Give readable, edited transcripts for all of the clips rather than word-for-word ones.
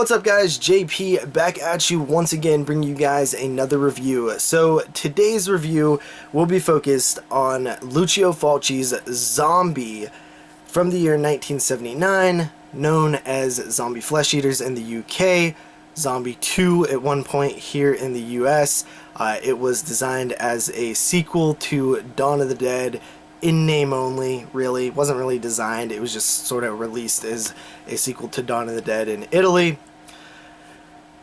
What's up guys, JP back at you once again, bringing you guys another review. So today's review will be focused on Lucio Fulci's Zombie from the year 1979, known as Zombie Flesh Eaters in the UK, Zombie 2 at one point here in the US. It was designed as a sequel to Dawn of the Dead, in name only, really. It wasn't really designed, it was just sort of released as a sequel to Dawn of the Dead in Italy.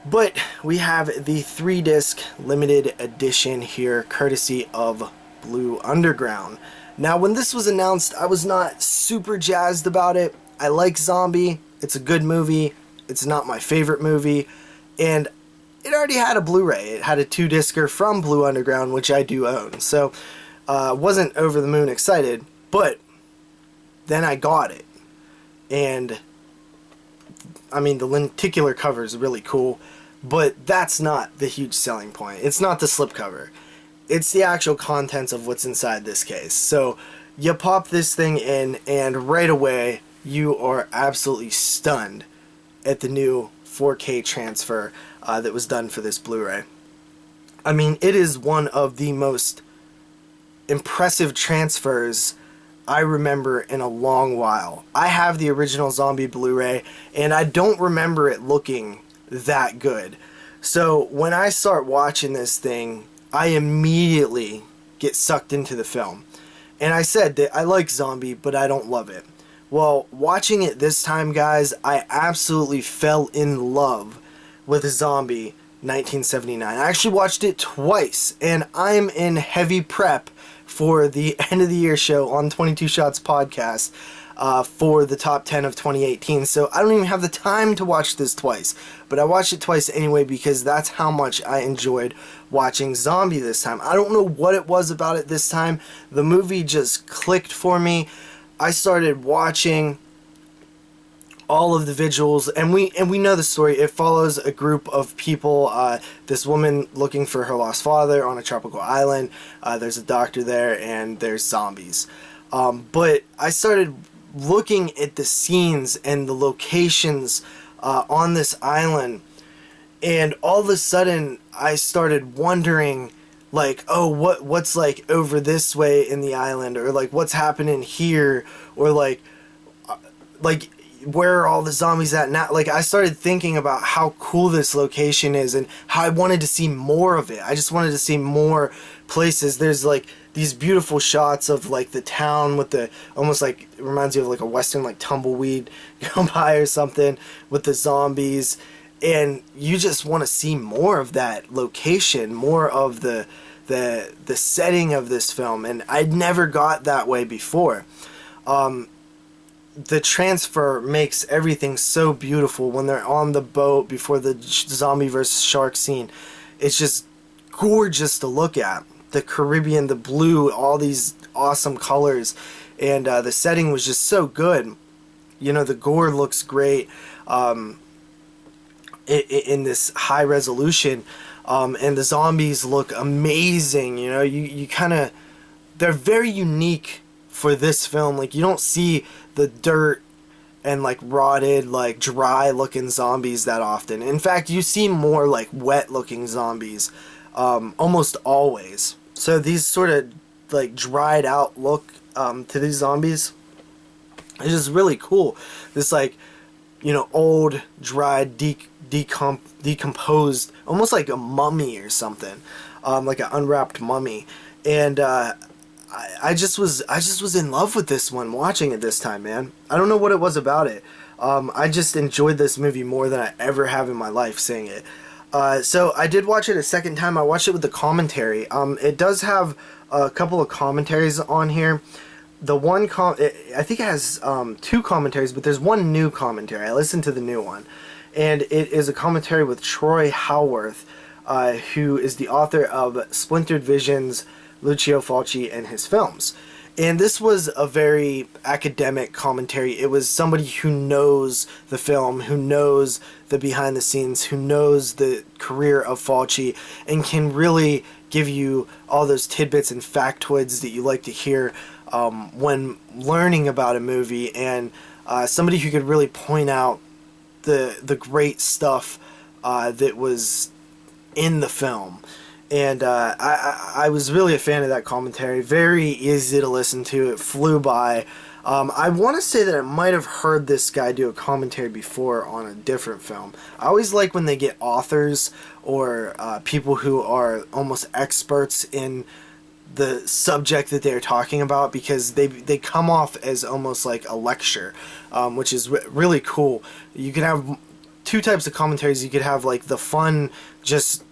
But we have the 3-disc limited edition here, courtesy of Blue Underground. Now, when this was announced, I was not super jazzed about it. I like Zombie, it's a good movie, it's not my favorite movie, and it already had a Blu-ray. It had a 2-discer from Blue Underground, which I do own, so wasn't over the moon excited, but then I got it, and I mean, the lenticular cover is really cool, but that's not the huge selling point. It's not the slipcover. It's the actual contents of what's inside this case. So you pop this thing in, and right away you are absolutely stunned at the new 4K transfer that was done for this Blu-ray. I mean, it is one of the most impressive transfers I remember in a long while. I have the original Zombie Blu-ray, and I don't remember it looking that good. So when I start watching this thing, I immediately get sucked into the film. And I said that I like Zombie, but I don't love it. Well, watching it this time, guys, I absolutely fell in love with Zombie 1979. I actually watched it twice, and I'm in heavy prep for the end of the year show on 22 Shots podcast for the top 10 of 2018. So I don't even have the time to watch this twice, but I watched it twice anyway because that's how much I enjoyed watching Zombie this time. I don't know what it was about it this time. The movie just clicked for me. I started watching all of the visuals, and we know the story. It follows a group of people, this woman looking for her lost father on a tropical island. There's a doctor there, and there's zombies. But I started looking at the scenes and the locations on this island, and all of a sudden I started wondering, like, oh, what's like over this way in the island, or like what's happening here, or like where are all the zombies at now? Like, I started thinking about how cool this location is and how I wanted to see more of it. I just wanted to see more places. There's like these beautiful shots of like the town with the, almost like, it reminds you of like a western like tumbleweed go by or something, with the zombies, and you just want to see more of that location, more of the setting of this film, and I'd never got that way before. The transfer makes everything so beautiful when they're on the boat before the zombie versus shark scene. It's just gorgeous to look at. The Caribbean, the blue, all these awesome colors, and the setting was just so good. You know, the gore looks great in this high resolution, and the zombies look amazing. You know, you kind of, they're very unique for this film. Like, you don't see the dirt and like rotted, like dry looking zombies that often. In fact, you see more like wet looking zombies almost always. So these sort of like dried out look to these zombies is just really cool. This, like, you know, old, dried, decomposed, almost like a mummy or something, like an unwrapped mummy. And I just was in love with this one watching it this time, man. I don't know what it was about it. I just enjoyed this movie more than I ever have in my life seeing it. So I did watch it a second time. I watched it with the commentary. It does have a couple of commentaries on here. The one I think it has 2 commentaries, but there's one new commentary. I listened to the new one, and it is a commentary with Troy Howarth, who is the author of Splintered Visions, Lucio Fulci, and his films. And this was a very academic commentary. It was somebody who knows the film, who knows the behind the scenes, who knows the career of Fulci, and can really give you all those tidbits and factoids that you like to hear when learning about a movie, and somebody who could really point out the great stuff that was in the film. And I was really a fan of that commentary. Very easy to listen to. It flew by. I want to say that I might have heard this guy do a commentary before on a different film. I always like when they get authors or people who are almost experts in the subject that they're talking about, because they come off as almost like a lecture, which is really cool. You can have two types of commentaries. You could have like the fun, just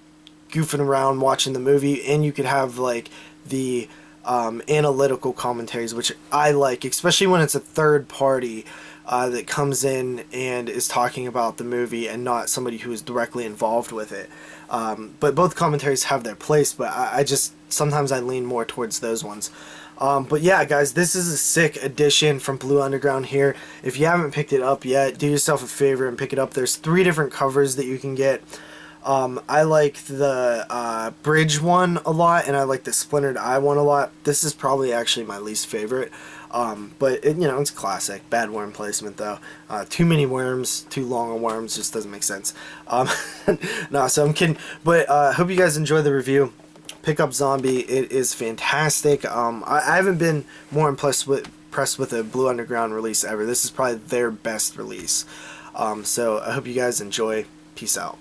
goofing around watching the movie, and you could have like the analytical commentaries, which I like, especially when it's a third party that comes in and is talking about the movie and not somebody who is directly involved with it. But both commentaries have their place, but I just sometimes I lean more towards those ones. But yeah, guys, this is a sick edition from Blue Underground here. If you haven't picked it up yet, do yourself a favor and pick it up. There's 3 different covers that you can get. I like the bridge one a lot, and I like the splintered eye one a lot. This is probably actually my least favorite, but it, you know, it's classic. Bad worm placement though. Too many worms, too long of worms, just doesn't make sense. No, so I'm kidding. But hope you guys enjoy the review. Pick up Zombie. It is fantastic. I haven't been more impressed with a Blue Underground release ever. This is probably their best release. So I hope you guys enjoy. Peace out.